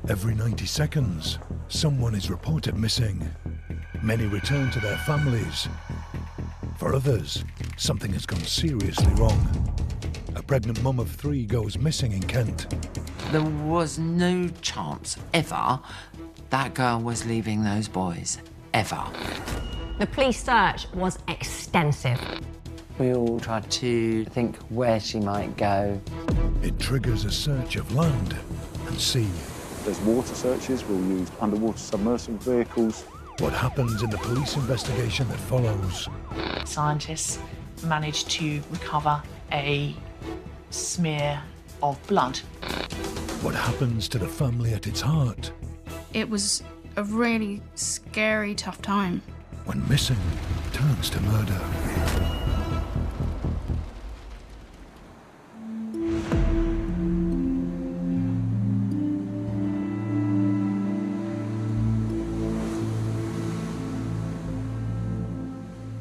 Every 90 seconds, someone is reported missing. Many return to their families. For others, something has gone seriously wrong. A pregnant mum of 3 goes missing in Kent. There was no chance ever that girl was leaving those boys, ever. The police search was extensive. We all tried to think where she might go. It triggers a search of land and sea. There's water searches, we'll use underwater submersible vehicles. What happens in the police investigation that follows? Scientists managed to recover a smear of blood. What happens to the family at its heart? It was a really scary, tough time. When missing turns to murder.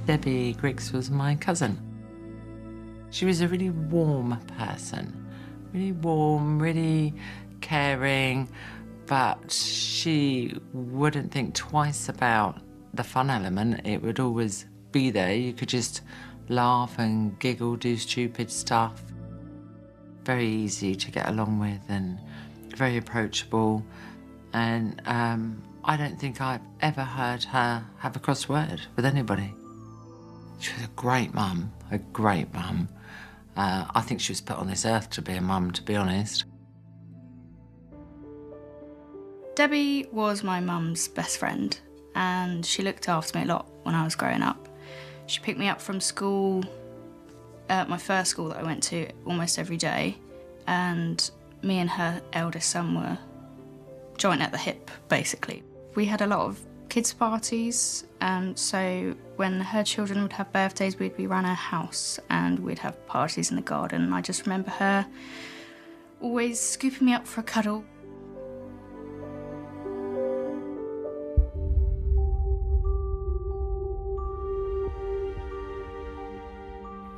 Debbie Griggs was my cousin. She was a really warm person, really warm, really caring, but she wouldn't think twice about the fun element. It would always be there. You could just laugh and giggle, do stupid stuff. Very easy to get along with and very approachable. And I don't think I've ever heard her have a cross word with anybody. She was a great mum, a great mum. I think she was put on this earth to be a mum, to be honest. Debbie was my mum's best friend, and she looked after me a lot when I was growing up. She picked me up from school, my first school that I went to, almost every day, and me and her eldest son were joint at the hip, basically. We had a lot of kids' parties, so when her children would have birthdays, we'd be around her house and we'd have parties in the garden. I just remember her always scooping me up for a cuddle.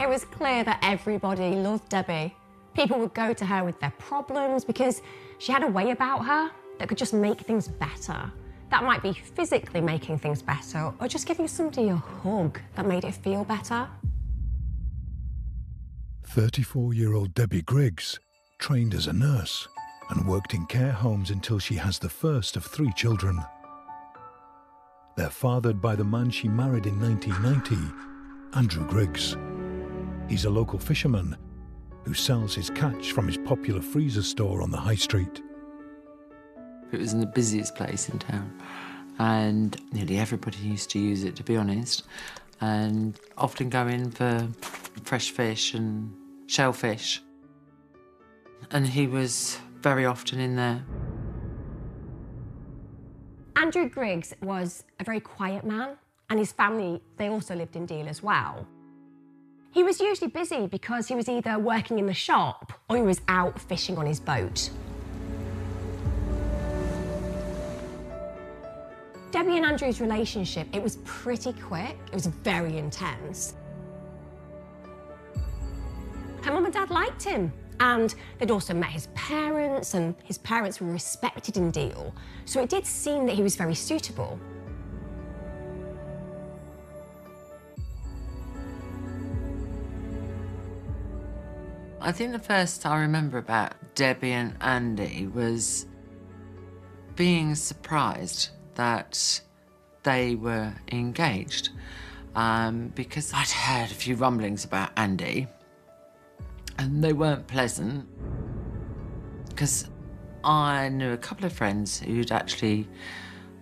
It was clear that everybody loved Debbie. People would go to her with their problems because she had a way about her that could just make things better. That might be physically making things better or just giving somebody a hug that made it feel better. 34-year-old Debbie Griggs trained as a nurse and worked in care homes until she has the first of 3 children. They're fathered by the man she married in 1990, Andrew Griggs. He's a local fisherman who sells his catch from his popular freezer store on the high street. It was in the busiest place in town, and nearly everybody used to use it, to be honest, and often go in for fresh fish and shellfish. And he was very often in there. Andrew Griggs was a very quiet man, and his family, they also lived in Deal as well. He was usually busy because he was either working in the shop or he was out fishing on his boat. Debbie and Andrew's relationship, it was pretty quick. It was very intense. Her mum and dad liked him, and they'd also met his parents, and his parents were respected in Deal, so it did seem that he was very suitable. I think the first I remember about Debbie and Andy was being surprised that they were engaged, because I'd heard a few rumblings about Andy and they weren't pleasant, because I knew a couple of friends who'd actually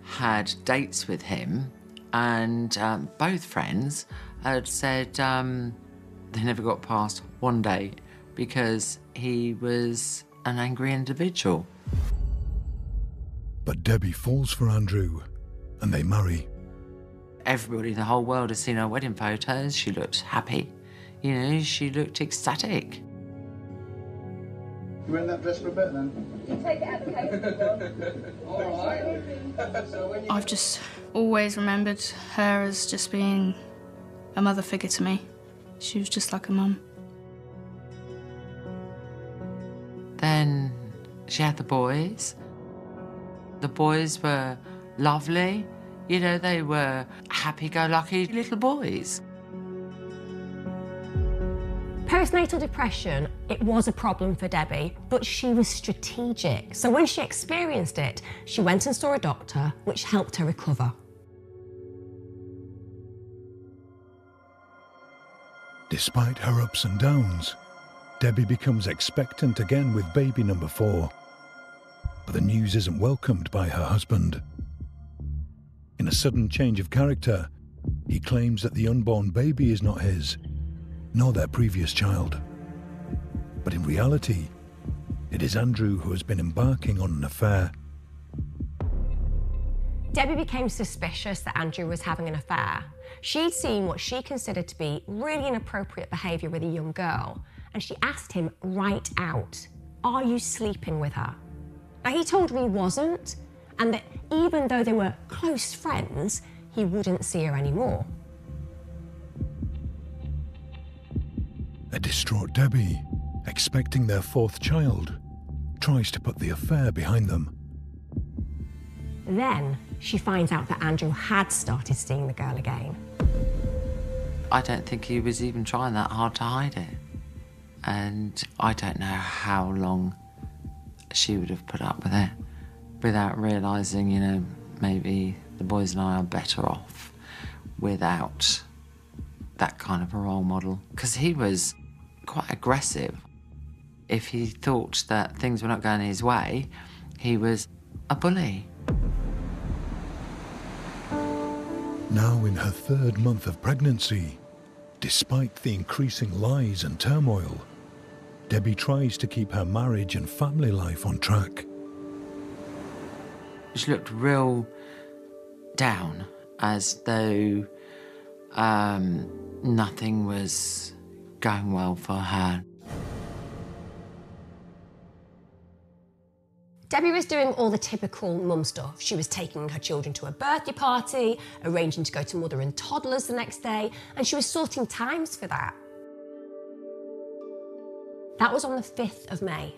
had dates with him, and both friends had said they never got past one date because he was an angry individual. But Debbie falls for Andrew, and they marry. Everybody in the whole world has seen her wedding photos. She looked happy. You know, she looked ecstatic. You wearing that dress for a bit then? You take it out the case. All right. So when you... I've just always remembered her as just being a mother figure to me. She was just like a mum. Then she had the boys. The boys were lovely. You know, they were happy-go-lucky little boys. Postnatal depression, it was a problem for Debbie, but she was strategic. So when she experienced it, she went and saw a doctor, which helped her recover. Despite her ups and downs, Debbie becomes expectant again with baby number 4. But the news isn't welcomed by her husband. In a sudden change of character, he claims that the unborn baby is not his, nor their previous child. But in reality, it is Andrew who has been embarking on an affair. Debbie became suspicious that Andrew was having an affair. She'd seen what she considered to be really inappropriate behaviour with a young girl, and she asked him right out, "Are you sleeping with her?" Now, he told her he wasn't, and that even though they were close friends, he wouldn't see her anymore. A distraught Debbie, expecting their 4th child, tries to put the affair behind them. Then she finds out that Andrew had started seeing the girl again. I don't think he was even trying that hard to hide it. And I don't know how long she would have put up with it without realising, you know, maybe the boys and I are better off without that kind of a role model. Because he was quite aggressive. If he thought that things were not going his way, he was a bully. Now in her 3rd month of pregnancy, despite the increasing lies and turmoil, Debbie tries to keep her marriage and family life on track. She looked real down, as though nothing was going well for her. Debbie was doing all the typical mum stuff. She was taking her children to a birthday party, arranging to go to mother and toddlers the next day, and she was sorting times for that. That was on the 5th of May.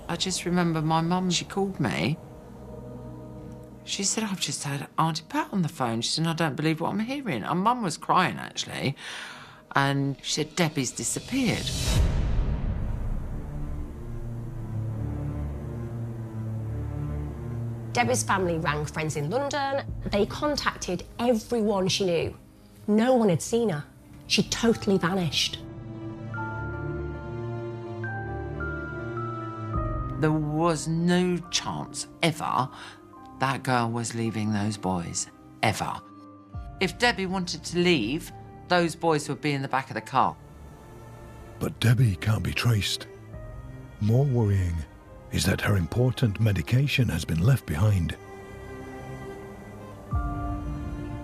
I just remember my mum, she called me. She said, "I've just had Auntie Pat on the phone." She said, "I don't believe what I'm hearing." And Mum was crying, actually. And she said, "Debbie's disappeared." Debbie's family rang friends in London. They contacted everyone she knew. No one had seen her. She'd totally vanished. There was no chance ever that girl was leaving those boys, ever. If Debbie wanted to leave, those boys would be in the back of the car. But Debbie can't be traced. More worrying is that her important medication has been left behind.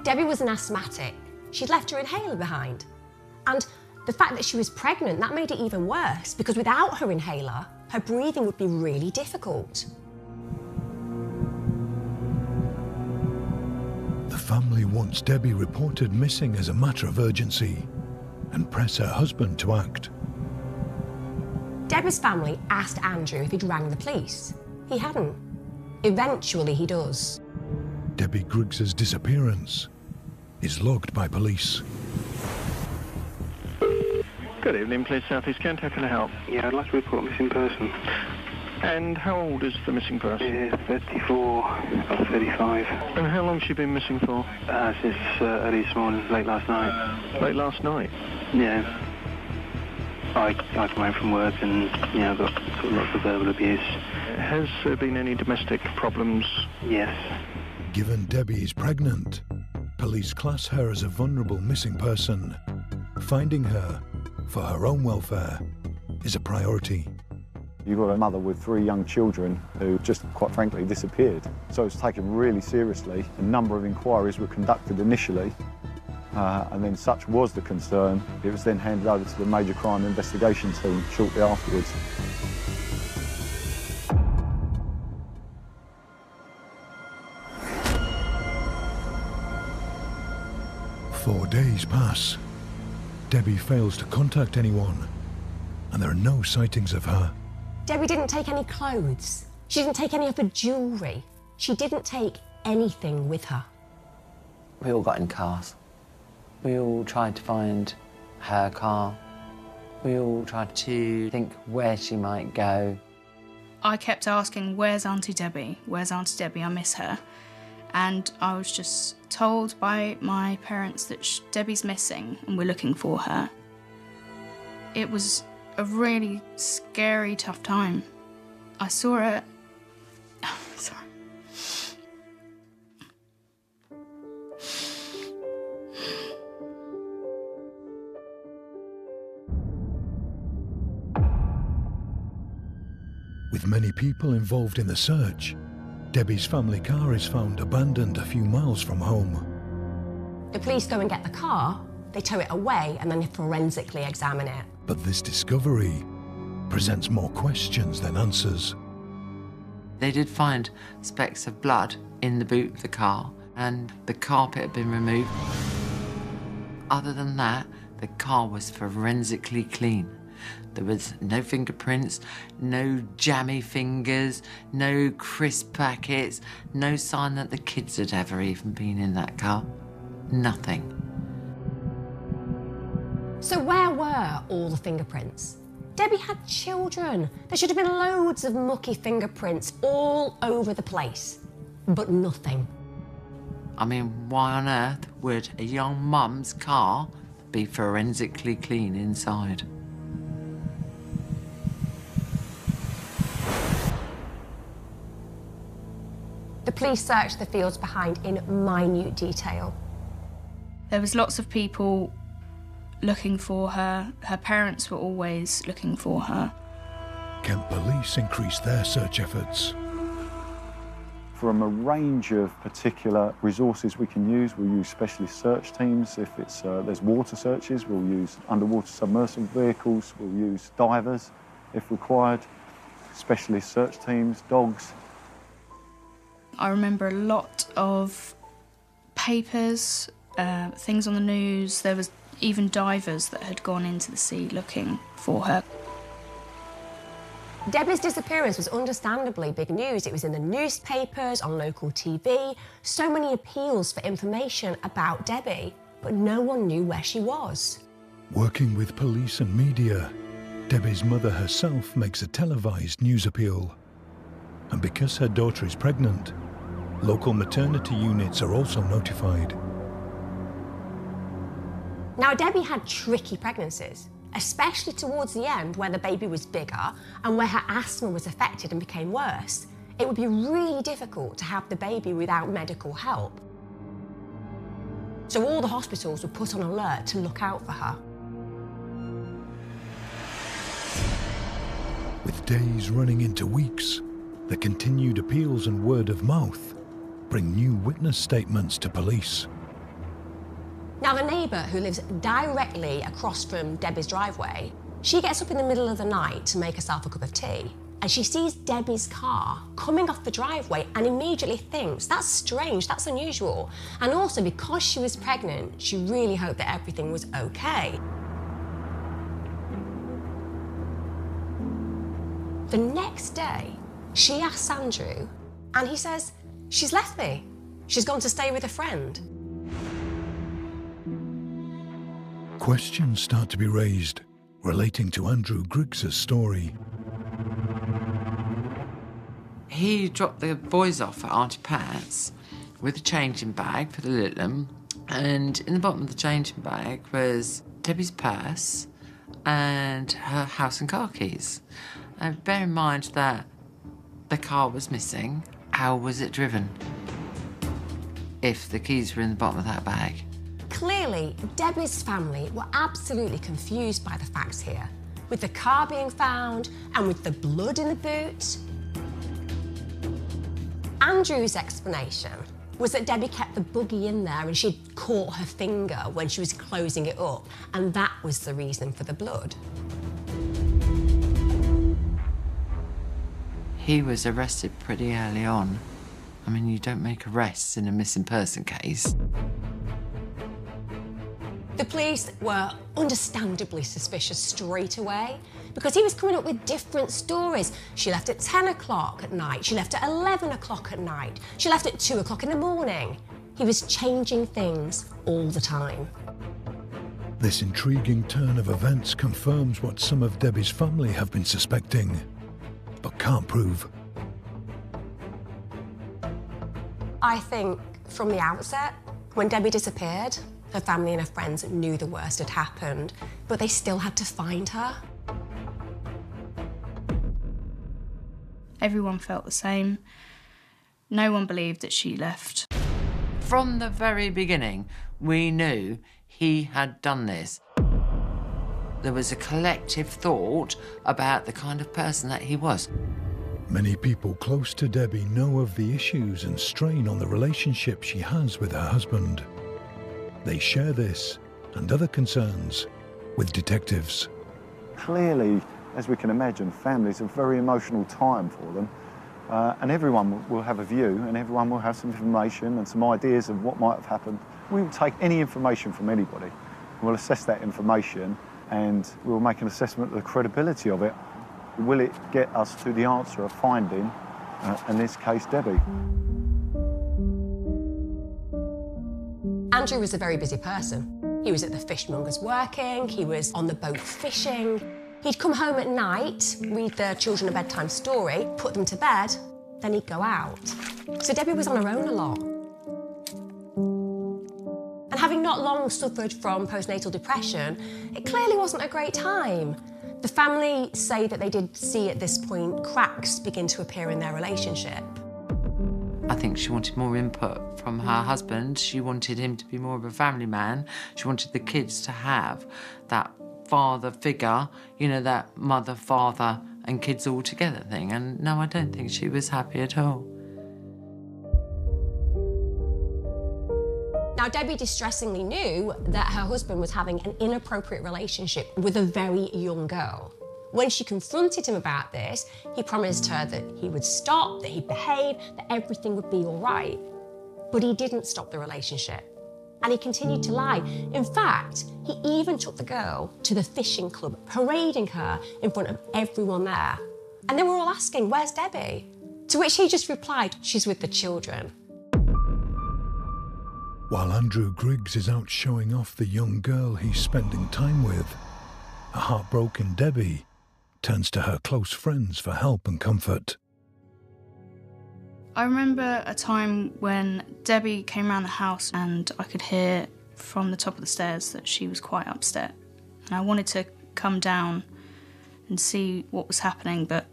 Debbie was an asthmatic. She'd left her inhaler behind. And the fact that she was pregnant, that made it even worse, because without her inhaler, her breathing would be really difficult. The family wants Debbie reported missing as a matter of urgency and press her husband to act. Debbie's family asked Andrew if he'd rang the police. He hadn't. Eventually he does. Debbie Griggs's disappearance is logged by police. Good evening, Police South East Kent. How can I help? Yeah, I'd like to report a missing person. And how old is the missing person? Yeah, 34 or 35. And how long has she been missing for? Since early this morning, late last night. Late last night? Yeah. I come home from work and, you know, got sort of lots of verbal abuse. Has there been any domestic problems? Yes. Given Debbie is pregnant, police class her as a vulnerable missing person. Finding her, for her own welfare, is a priority. You've got a mother with 3 young children who just, quite frankly, disappeared. So it's taken really seriously. A number of inquiries were conducted initially, and then such was the concern, it was then handed over to the Major Crime Investigation Team shortly afterwards. Four days pass. Debbie fails to contact anyone and there are no sightings of her. Debbie didn't take any clothes. She didn't take any of her jewellery. She didn't take anything with her. We all got in cars. We all tried to find her car. We all tried to think where she might go. I kept asking, where's Auntie Debbie? Where's Auntie Debbie? I miss her. And I was just told by my parents that Debbie's missing and we're looking for her. It was a really scary, tough time. I saw her... Sorry. With many people involved in the search, Debbie's family car is found abandoned a few miles from home. The police go and get the car, they tow it away, and then they forensically examine it. But this discovery presents more questions than answers. They did find specks of blood in the boot of the car, and the carpet had been removed. Other than that, the car was forensically clean. There was no fingerprints, no jammy fingers, no crisp packets, no sign that the kids had ever even been in that car. Nothing. So where were all the fingerprints? Debbie had children. There should have been loads of mucky fingerprints all over the place, but nothing. I mean, why on earth would a young mum's car be forensically clean inside? The police searched the fields behind in minute detail. There was lots of people looking for her. Her parents were always looking for her. Kent police increased their search efforts. From a range of particular resources we can use, we'll use specialist search teams. If there's water searches, we'll use underwater submersible vehicles, we'll use divers if required, specialist search teams, dogs. I remember a lot of papers, things on the news. There was even divers that had gone into the sea looking for her. Debbie's disappearance was understandably big news. It was in the newspapers, on local TV, so many appeals for information about Debbie, but no one knew where she was. Working with police and media, Debbie's mother herself makes a televised news appeal. And because her daughter is pregnant, local maternity units are also notified. Now, Debbie had tricky pregnancies, especially towards the end where the baby was bigger and where her asthma was affected and became worse. It would be really difficult to have the baby without medical help. So all the hospitals were put on alert to look out for her. With days running into weeks, the continued appeals and word of mouth bring new witness statements to police. Now, the neighbour who lives directly across from Debbie's driveway, she gets up in the middle of the night to make herself a cup of tea, and she sees Debbie's car coming off the driveway and immediately thinks, that's strange, that's unusual. And also, because she was pregnant, she really hoped that everything was okay. The next day, she asks Andrew, and he says, she's left me. She's gone to stay with a friend. Questions start to be raised relating to Andrew Griggs' story. He dropped the boys off at Auntie Pat's with a changing bag for the little one, and in the bottom of the changing bag was Debbie's purse and her house and car keys. And bear in mind that the car was missing. How was it driven if the keys were in the bottom of that bag? Clearly, Debbie's family were absolutely confused by the facts here, with the car being found and with the blood in the boot. Andrew's explanation was that Debbie kept the buggy in there and she'd caught her finger when she was closing it up, and that was the reason for the blood. He was arrested pretty early on. I mean, you don't make arrests in a missing person case. The police were understandably suspicious straight away because he was coming up with different stories. She left at 10 o'clock at night, she left at 11 o'clock at night, she left at 2 o'clock in the morning. He was changing things all the time. This intriguing turn of events confirms what some of Debbie's family have been suspecting, but can't prove. I think from the outset, when Debbie disappeared, her family and her friends knew the worst had happened, but they still had to find her. Everyone felt the same. No one believed that she left. From the very beginning, we knew he had done this. There was a collective thought about the kind of person that he was. Many people close to Debbie know of the issues and strain on the relationship she has with her husband. They share this and other concerns with detectives. Clearly, as we can imagine, families are a very emotional time for them, and everyone will have a view and everyone will have some information and some ideas of what might have happened. We will take any information from anybody. We'll assess that information and we'll make an assessment of the credibility of it. Will it get us to the answer of finding, in this case, Debbie? Andrew was a very busy person. He was at the fishmongers working, he was on the boat fishing. He'd come home at night, read the children a bedtime story, put them to bed, then he'd go out. So Debbie was on her own a lot. And having not long suffered from postnatal depression, it clearly wasn't a great time. The family say that they did see at this point cracks begin to appear in their relationship. I think she wanted more input from her husband. She wanted him to be more of a family man. She wanted the kids to have that father figure, you know, that mother, father and kids all together thing. And no, I don't think she was happy at all. Now, Debbie distressingly knew that her husband was having an inappropriate relationship with a very young girl. When she confronted him about this, he promised her that he would stop, that he'd behave, that everything would be all right. But he didn't stop the relationship, and he continued to lie. In fact, he even took the girl to the fishing club, parading her in front of everyone there. And they were all asking, "Where's Debbie?" To which he just replied, "She's with the children." While Andrew Griggs is out showing off the young girl he's spending time with, a heartbroken Debbie turns to her close friends for help and comfort. I remember a time when Debbie came around the house and I could hear from the top of the stairs that she was quite upset. And I wanted to come down and see what was happening, but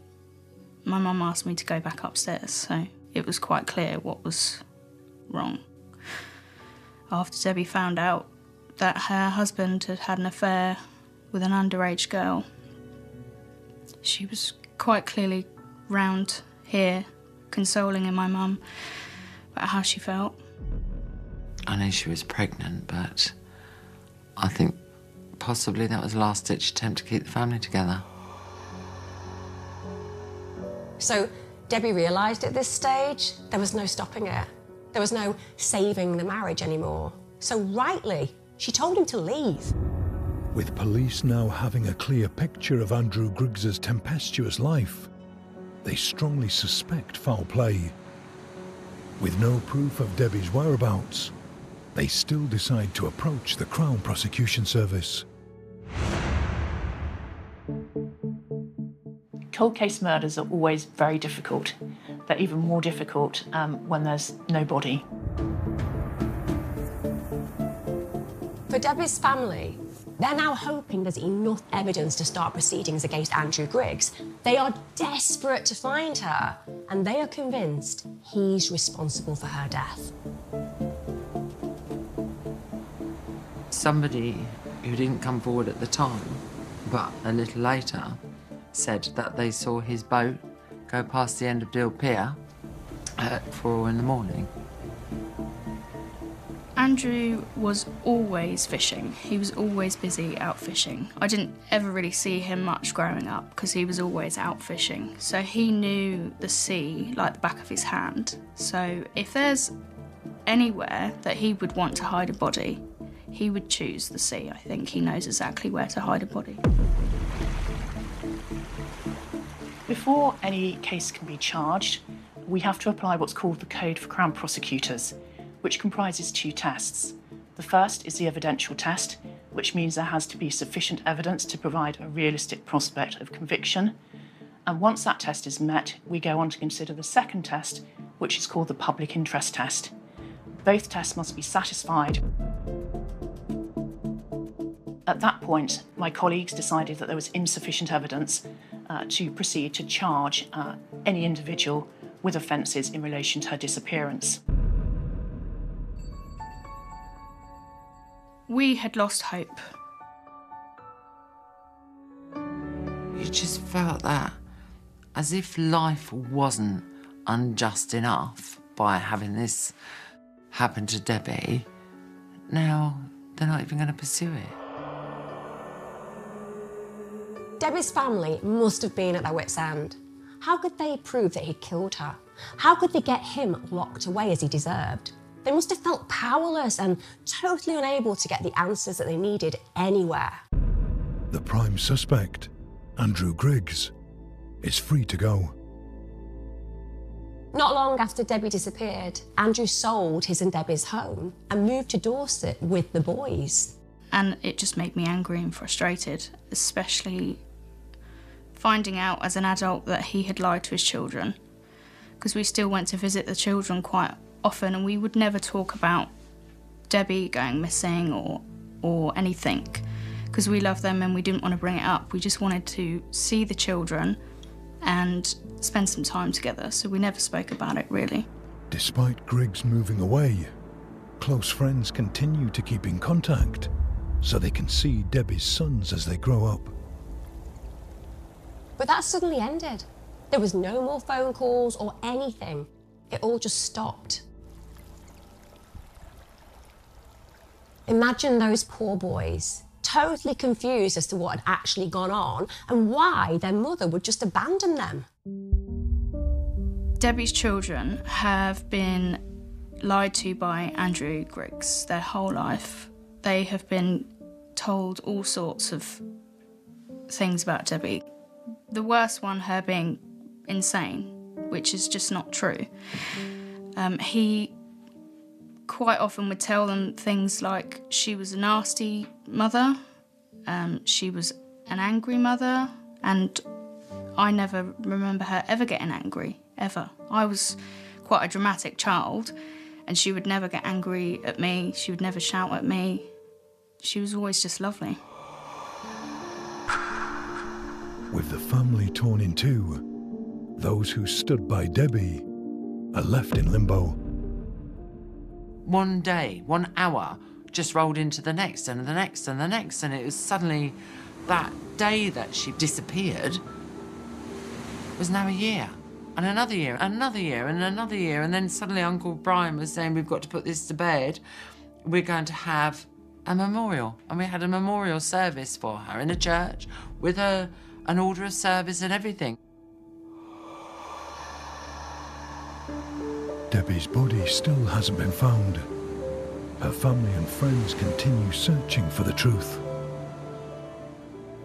my mum asked me to go back upstairs, so it was quite clear what was wrong. After Debbie found out that her husband had had an affair with an underage girl, she was quite clearly round here, consoling my mum about how she felt. I know she was pregnant, but I think possibly that was a last-ditch attempt to keep the family together. So Debbie realised at this stage there was no stopping it. There was no saving the marriage anymore. So rightly, she told him to leave. With police now having a clear picture of Andrew Griggs's tempestuous life, they strongly suspect foul play. With no proof of Debbie's whereabouts, they still decide to approach the Crown Prosecution Service. Cold case murders are always very difficult. They're even more difficult when there's no body. For Debbie's family, they're now hoping there's enough evidence to start proceedings against Andrew Griggs. They are desperate to find her, and they are convinced he's responsible for her death. Somebody who didn't come forward at the time, but a little later, said that they saw his boat go past the end of Deal Pier at 4 in the morning. Andrew was always fishing. He was always busy out fishing. I didn't ever really see him much growing up because he was always out fishing. So he knew the sea like the back of his hand. So if there's anywhere that he would want to hide a body, He would choose the sea. I think he knows exactly where to hide a body. Before any case can be charged, we have to apply what's called the Code for Crown Prosecutors, which comprises 2 tests. The first is the evidential test, which means there has to be sufficient evidence to provide a realistic prospect of conviction. And once that test is met, we go on to consider the second test, which is called the public interest test. Both tests must be satisfied. At that point, my colleagues decided that there was insufficient evidence to proceed to charge any individual with offences in relation to her disappearance. We had lost hope. You just felt that, as if life wasn't unjust enough by having this happen to Debbie, now they're not even going to pursue it. Debbie's family must have been at their wits' end. How could they prove that he'd killed her? How could they get him locked away as he deserved? They must have felt powerless and totally unable to get the answers that they needed anywhere. The prime suspect, Andrew Griggs, is free to go. Not long after Debbie disappeared, Andrew sold his and Debbie's home and moved to Dorset with the boys. And it just made me angry and frustrated, especially finding out as an adult that he had lied to his children. Because we still went to visit the children quite often, and we would never talk about Debbie going missing or anything, because we loved them and we didn't want to bring it up. We just wanted to see the children and spend some time together, so we never spoke about it, really. Despite Griggs moving away, close friends continue to keep in contact so they can see Debbie's sons as they grow up. But that suddenly ended. There was no more phone calls or anything. It all just stopped. Imagine those poor boys, totally confused as to what had actually gone on and why their mother would just abandon them. Debbie's children have been lied to by Andrew Griggs their whole life. They have been told all sorts of things about Debbie. The worst one, her being insane, which is just not true. He quite often would tell them things like she was a nasty mother, she was an angry mother, and I never remember her ever getting angry, ever. I was quite a dramatic child, and she would never get angry at me, she would never shout at me. She was always just lovely. With the family torn in two, those who stood by Debbie are left in limbo. One day, 1 hour, just rolled into the next and the next and the next, and it was suddenly that day that she disappeared was now a year, and another year, another year, and another year, and then suddenly Uncle Brian was saying, we've got to put this to bed. We're going to have a memorial, and we had a memorial service for her in a church with an order of service and everything. Debbie's body still hasn't been found. Her family and friends continue searching for the truth.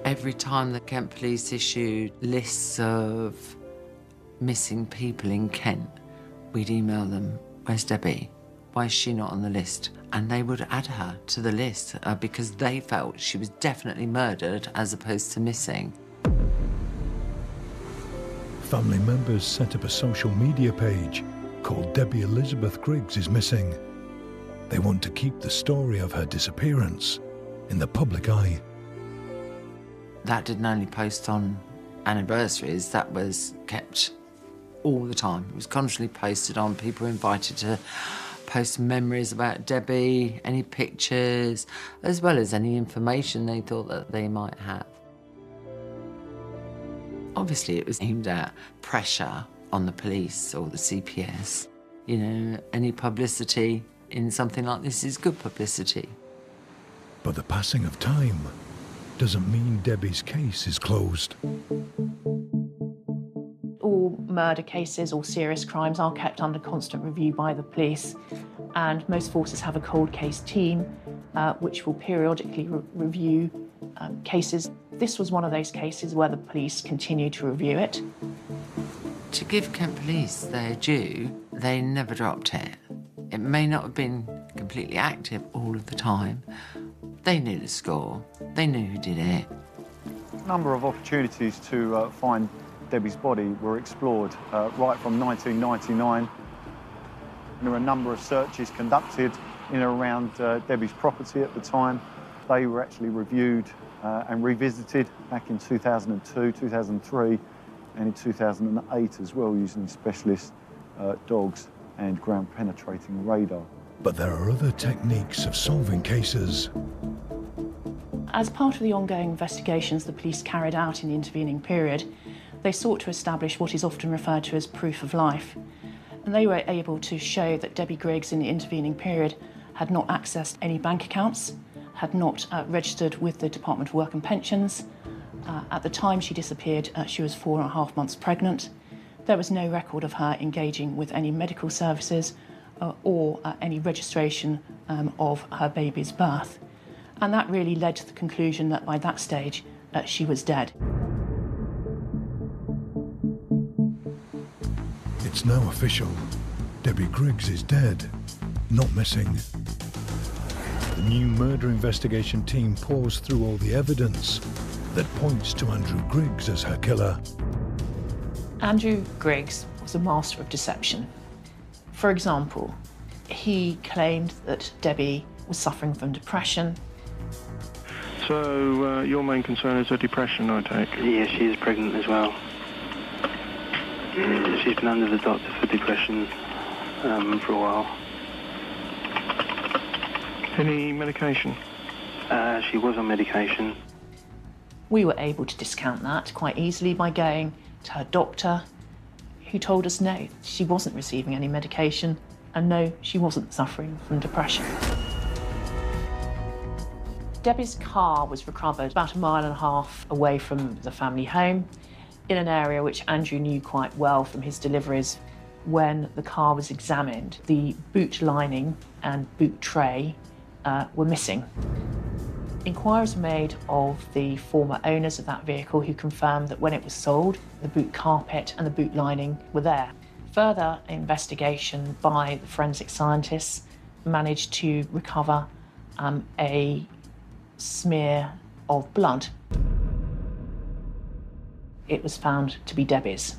Every time the Kent police issued lists of missing people in Kent, we'd email them, where's Debbie? Why is she not on the list? And they would add her to the list because they felt she was definitely murdered as opposed to missing. Family members set up a social media page called Debbie Elizabeth Griggs is Missing. They want to keep the story of her disappearance in the public eye. That didn't only post on anniversaries, that was kept all the time. It was constantly posted on. People were invited to post memories about Debbie, any pictures, as well as any information they thought that they might have. Obviously, it was aimed at pressure on the police or the CPS. You know, any publicity in something like this is good publicity. But the passing of time doesn't mean Debbie's case is closed. All murder cases or serious crimes are kept under constant review by the police, and most forces have a cold case team which will periodically review cases. This was one of those cases where the police continued to review it. To give Kent Police their due, they never dropped it. It may not have been completely active all of the time. They knew the score. They knew who did it. A number of opportunities to find Debbie's body were explored right from 1999. There were a number of searches conducted in and around Debbie's property at the time. They were actually reviewed and revisited back in 2002, 2003 and in 2008 as well, using specialist dogs and ground-penetrating radar. But there are other techniques of solving cases. As part of the ongoing investigations the police carried out in the intervening period, they sought to establish what is often referred to as proof of life. And they were able to show that Debbie Griggs in the intervening period had not accessed any bank accounts, had not registered with the Department of Work and Pensions. At the time she disappeared, she was 4.5 months pregnant. There was no record of her engaging with any medical services or any registration of her baby's birth. And that really led to the conclusion that by that stage, she was dead. It's now official. Debbie Griggs is dead, not missing. The new murder investigation team pours through all the evidence that points to Andrew Griggs as her killer. Andrew Griggs was a master of deception. For example, he claimed that Debbie was suffering from depression. So your main concern is her depression, I take? Yeah, she is pregnant as well. She's been under the doctor for depression for a while. Any medication? She was on medication. We were able to discount that quite easily by going to her doctor, who told us no, she wasn't receiving any medication, and no, she wasn't suffering from depression. Debbie's car was recovered about 1.5 miles away from the family home, in an area which Andrew knew quite well from his deliveries. When the car was examined, the boot lining and boot tray were missing. Inquiries were made of the former owners of that vehicle, who confirmed that when it was sold, the boot carpet and the boot lining were there. Further investigation by the forensic scientists managed to recover a smear of blood. It was found to be Debbie's.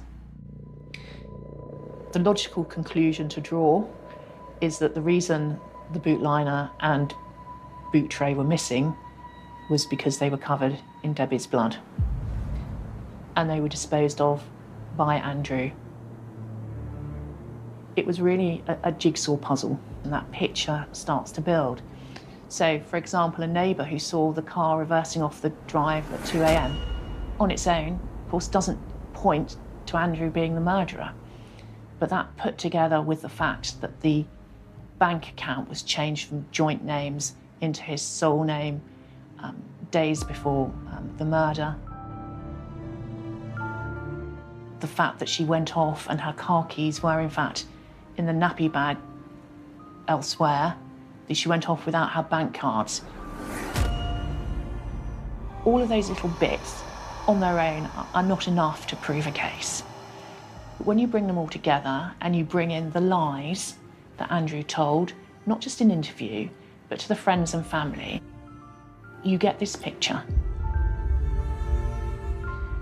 The logical conclusion to draw is that the reason the boot liner and boot tray were missing was because they were covered in Debbie's blood. And they were disposed of by Andrew. It was really a jigsaw puzzle, and that picture starts to build. So, for example, a neighbour who saw the car reversing off the drive at 2 a.m. on its own, of course, doesn't point to Andrew being the murderer. But that put together with the fact that the bank account was changed from joint names into his sole name days before the murder. The fact that she went off and her car keys were in fact in the nappy bag elsewhere, that she went off without her bank cards. All of those little bits on their own are not enough to prove a case. But when you bring them all together and you bring in the lies that Andrew told, not just in interview, but to the friends and family, you get this picture.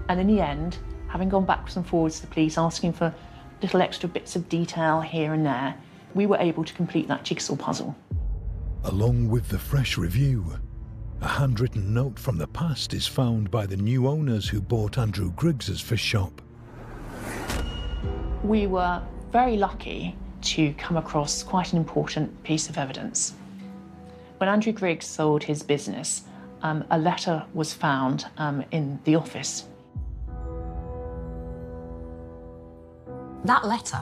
And in the end, having gone backwards and forwards to the police, asking for little extra bits of detail here and there, we were able to complete that jigsaw puzzle. Along with the fresh review, a handwritten note from the past is found by the new owners who bought Andrew Griggs's fish shop. We were very lucky to come across quite an important piece of evidence. When Andrew Griggs sold his business, a letter was found in the office. That letter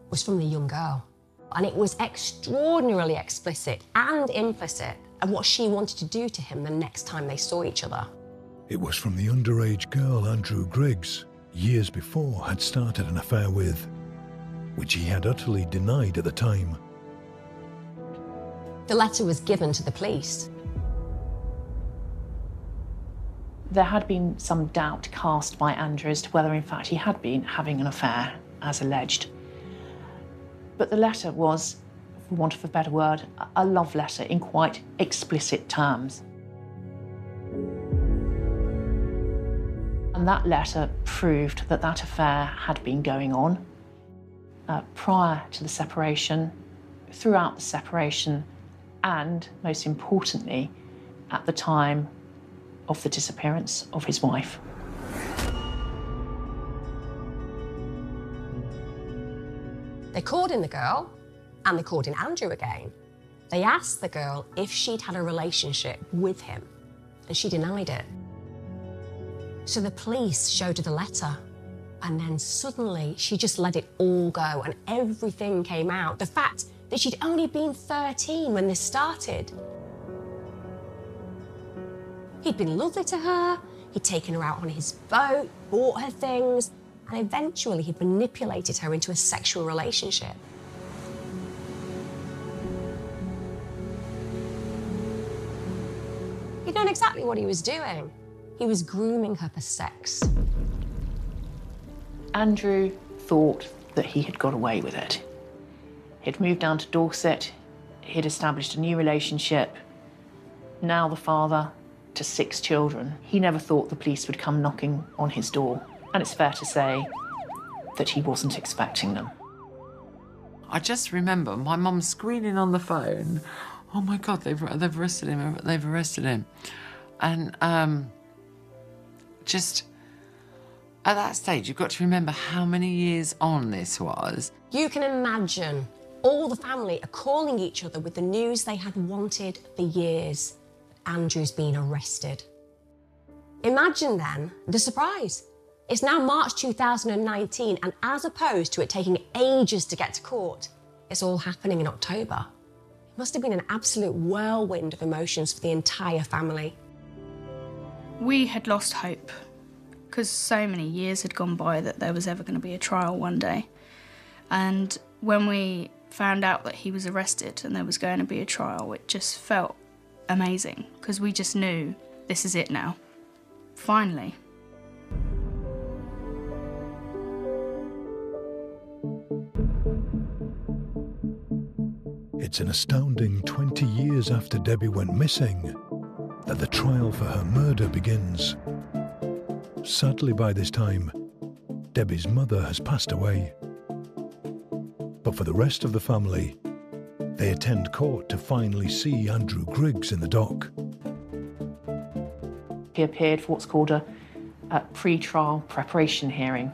was from the young girl, and it was extraordinarily explicit and implicit of what she wanted to do to him the next time they saw each other. It was from the underage girl Andrew Griggs, years before, had started an affair with, which he had utterly denied at the time. The letter was given to the police. There had been some doubt cast by Andrew as to whether in fact he had been having an affair, as alleged. But the letter was, for want of a better word, a love letter in quite explicit terms. And that letter proved that that affair had been going on prior to the separation, throughout the separation, and, most importantly, at the time of the disappearance of his wife. They called in the girl, and they called in Andrew again. They asked the girl if she'd had a relationship with him, and she denied it. So the police showed her the letter, and then suddenly she just let it all go, and everything came out. The fact that she'd only been 13 when this started. He'd been lovely to her, he'd taken her out on his boat, bought her things, and eventually he'd manipulated her into a sexual relationship. He'd known exactly what he was doing. He was grooming her for sex. Andrew thought that he had got away with it. He'd moved down to Dorset, he'd established a new relationship, now the father to 6 children. He never thought the police would come knocking on his door, and it's fair to say that he wasn't expecting them. I just remember my mum screaming on the phone, "Oh my God, they've arrested him, they've arrested him." And just at that stage, you've got to remember how many years on this was. You can imagine all the family are calling each other with the news they had wanted for years. Andrew's been arrested. Imagine then the surprise. It's now March 2019, and as opposed to it taking ages to get to court, it's all happening in October. It must have been an absolute whirlwind of emotions for the entire family. We had lost hope, because so many years had gone by that there was ever going to be a trial one day. And when we found out that he was arrested and there was going to be a trial, it just felt amazing, because we just knew this is it now. Finally. It's an astounding 20 years after Debbie went missing that the trial for her murder begins. Sadly, by this time, Debbie's mother has passed away. But for the rest of the family, they attend court to finally see Andrew Griggs in the dock. He appeared for what's called a pre-trial preparation hearing.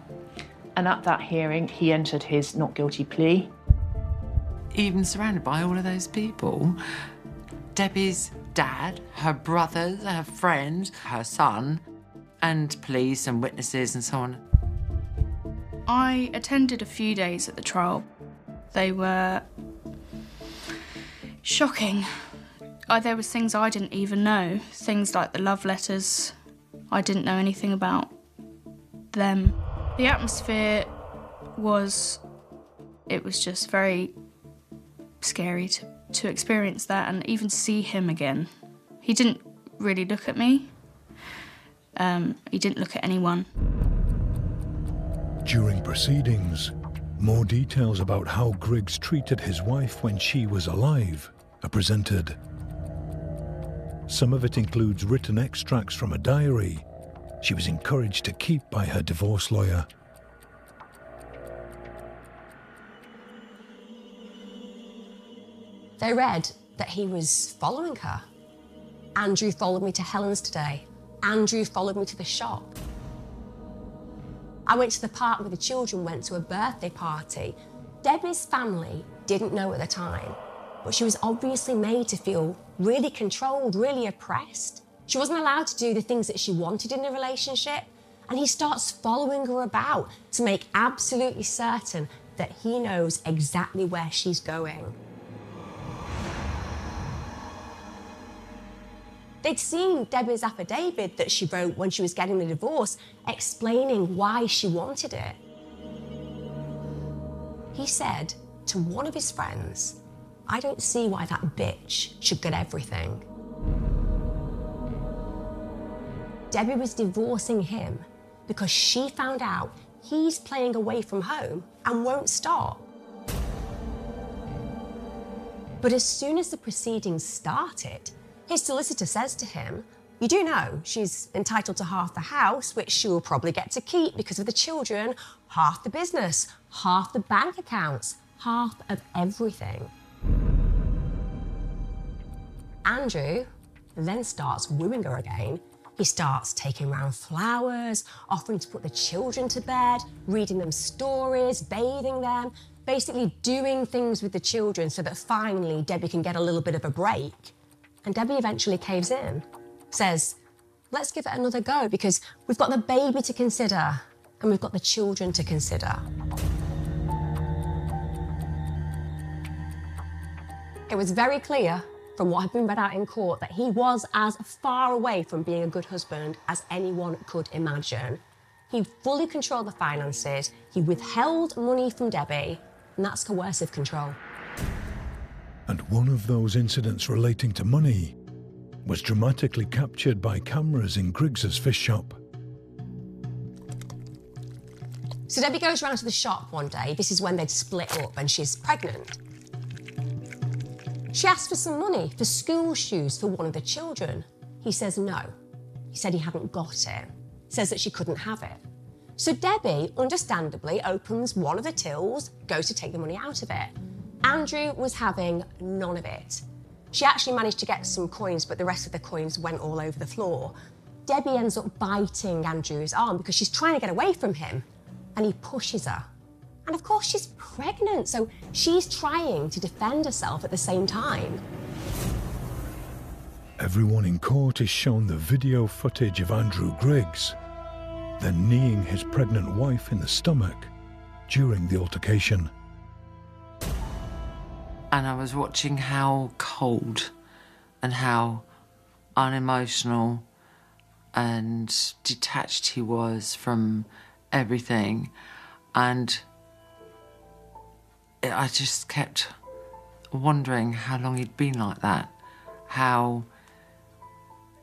And at that hearing, he entered his not guilty plea. Even surrounded by all of those people, Debbie's dad, her brothers, her friends, her son, and police and witnesses and so on. I attended a few days at the trial. They were shocking. There was things I didn't even know, things like the love letters. I didn't know anything about them. The atmosphere was, it was just very scary to experience that and even see him again. He didn't really look at me. He didn't look at anyone. During proceedings, more details about how Griggs treated his wife when she was alive are presented. Some of it includes written extracts from a diary she was encouraged to keep by her divorce lawyer. They read that he was following her. Andrew followed me to Helen's today. Andrew followed me to the shop. I went to the park where the children went to a birthday party. Debbie's family didn't know at the time, but she was obviously made to feel really controlled, really oppressed. She wasn't allowed to do the things that she wanted in a relationship, and he starts following her about to make absolutely certain that he knows exactly where she's going. They'd seen Debbie's affidavit that she wrote when she was getting the divorce, explaining why she wanted it. He said to one of his friends, "I don't see why that bitch should get everything." Debbie was divorcing him because she found out he's playing away from home and won't stop. But as soon as the proceedings started, his solicitor says to him, "You do know she's entitled to half the house, which she will probably get to keep because of the children, half the business, half the bank accounts, half of everything." Andrew then starts wooing her again. He starts taking round flowers, offering to put the children to bed, reading them stories, bathing them, basically doing things with the children so that finally Debbie can get a little bit of a break. And Debbie eventually caves in, says, "Let's give it another go because we've got the baby to consider and we've got the children to consider." It was very clear from what had been read out in court that he was as far away from being a good husband as anyone could imagine. He fully controlled the finances, he withheld money from Debbie, and that's coercive control. And one of those incidents relating to money was dramatically captured by cameras in Griggs's fish shop. So Debbie goes round to the shop one day. This is when they'd split up and she's pregnant. She asks for some money for school shoes for one of the children. He says no. He said he hadn't got it. Says that she couldn't have it. So Debbie, understandably, opens one of the tills, goes to take the money out of it. Andrew was having none of it. She actually managed to get some coins, but the rest of the coins went all over the floor. Debbie ends up biting Andrew's arm because she's trying to get away from him, and he pushes her. And of course, she's pregnant, so she's trying to defend herself at the same time. Everyone in court is shown the video footage of Andrew Griggs, then kneeing his pregnant wife in the stomach during the altercation. And I was watching how cold and how unemotional and detached he was from everything. And I just kept wondering how long he'd been like that, how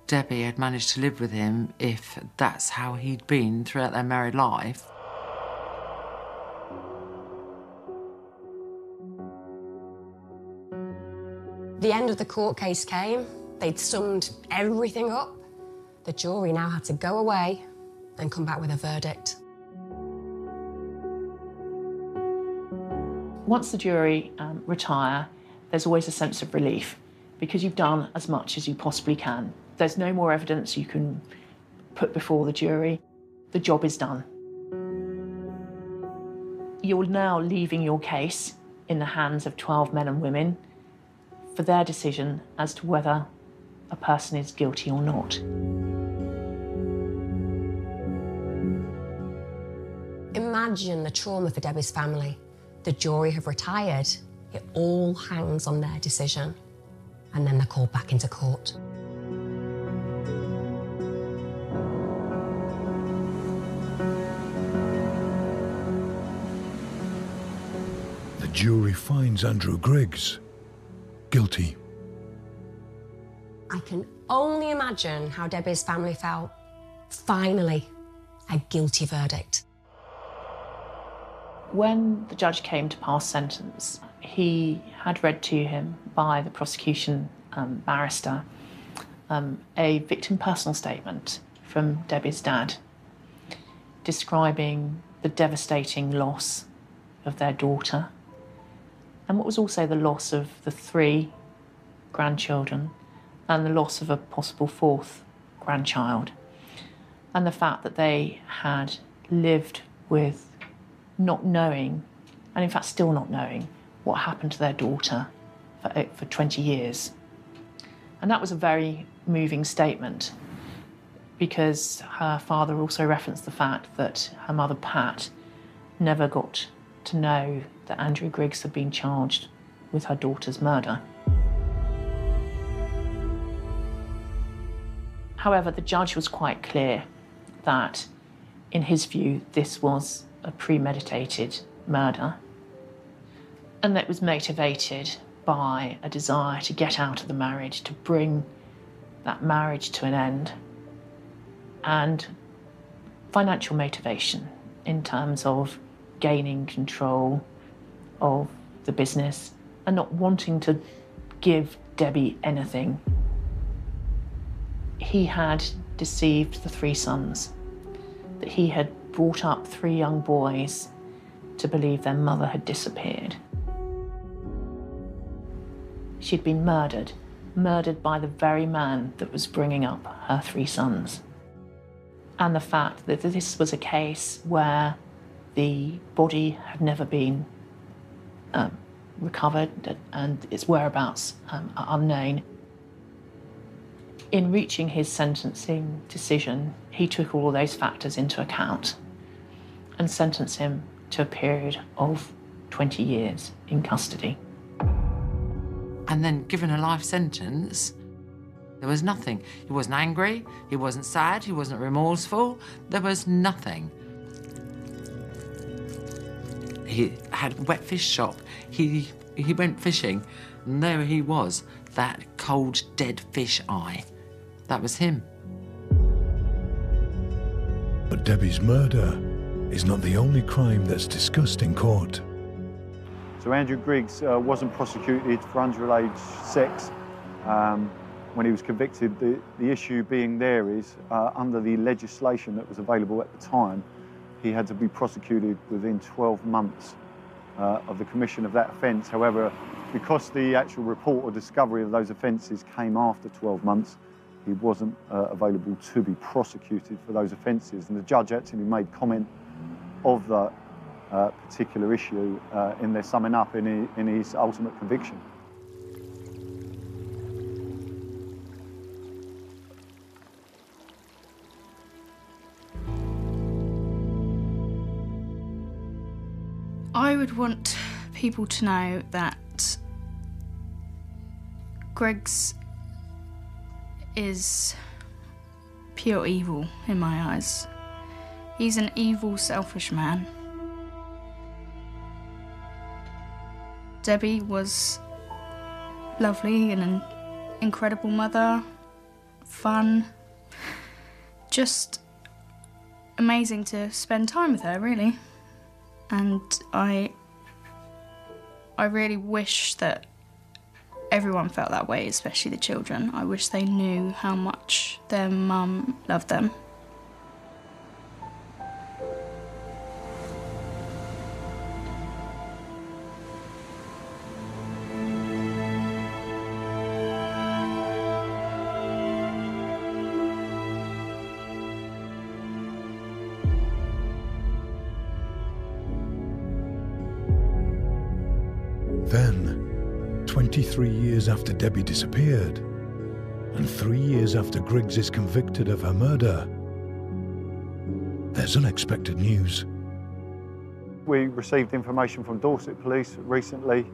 Debbie had managed to live with him if that's how he'd been throughout their married life. The end of the court case came. They'd summed everything up. The jury now had to go away and come back with a verdict. Once the jury retire, there's always a sense of relief because you've done as much as you possibly can. There's no more evidence you can put before the jury. The job is done. You're now leaving your case in the hands of 12 men and women for their decision as to whether a person is guilty or not. Imagine the trauma for Debbie's family. The jury have retired. It all hangs on their decision. And then they're called back into court. The jury finds Andrew Griggs guilty. I can only imagine how Debbie's family felt. Finally, a guilty verdict. When the judge came to pass sentence, he had read to him by the prosecution barrister a victim personal statement from Debbie's dad describing the devastating loss of their daughter and what was also the loss of the 3 grandchildren and the loss of a possible 4th grandchild, and the fact that they had lived with not knowing, and in fact still not knowing, what happened to their daughter for 20 years. And that was a very moving statement because her father also referenced the fact that her mother, Pat, never got to know that Andrew Griggs had been charged with her daughter's murder. However, the judge was quite clear that, in his view, this was a premeditated murder and that it was motivated by a desire to get out of the marriage, to bring that marriage to an end and financial motivation in terms of gaining control of the business and not wanting to give Debbie anything. He had deceived the 3 sons, that he had brought up 3 young boys to believe their mother had disappeared. She'd been murdered by the very man that was bringing up her 3 sons. And the fact that this was a case where the body had never been recovered and its whereabouts are unknown. In reaching his sentencing decision, he took all of those factors into account and sentenced him to a period of 20 years in custody. And then given a life sentence, there was nothing. He wasn't angry, he wasn't sad, he wasn't remorseful, there was nothing. He had a wet fish shop, he went fishing, and there he was, that cold, dead fish eye. That was him. But Debbie's murder is not the only crime that's discussed in court. So Andrew Griggs wasn't prosecuted for underage sex when he was convicted. The issue being there is, under the legislation that was available at the time, he had to be prosecuted within 12 months of the commission of that offence. However, because the actual report or discovery of those offences came after 12 months, he wasn't available to be prosecuted for those offences. And the judge actually made comment of that particular issue in their summing up in his ultimate conviction. I would want people to know that Griggs is pure evil in my eyes. He's an evil, selfish man. Debbie was lovely and an incredible mother, fun, just amazing to spend time with her, really. And I really wish that everyone felt that way, especially the children. I wish they knew how much their mum loved them. Then, 23 years after Debbie disappeared, and 3 years after Griggs is convicted of her murder, there's unexpected news. We received information from Dorset Police recently,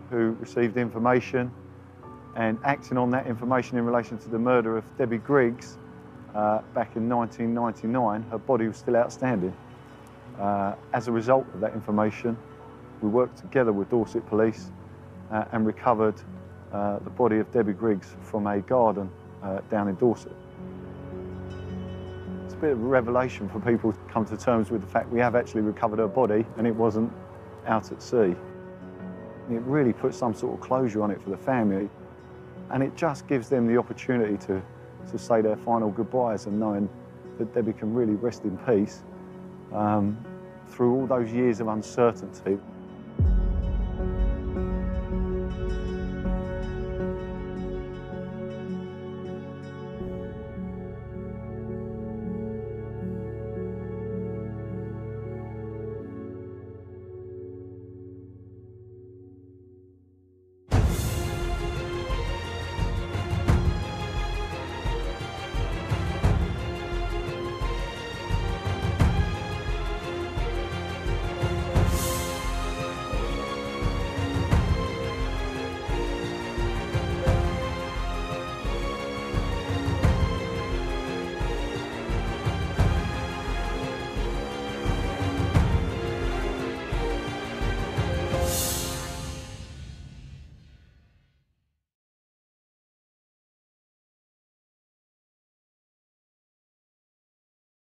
who received information, and acting on that information in relation to the murder of Debbie Griggs back in 1999, her body was still outstanding. As a result of that information, we worked together with Dorset Police and recovered the body of Debbie Griggs from a garden down in Dorset. It's a bit of a revelation for people to come to terms with the fact we have actually recovered her body and it wasn't out at sea. It really puts some sort of closure on it for the family, and it just gives them the opportunity to say their final goodbyes and knowing that Debbie can really rest in peace through all those years of uncertainty.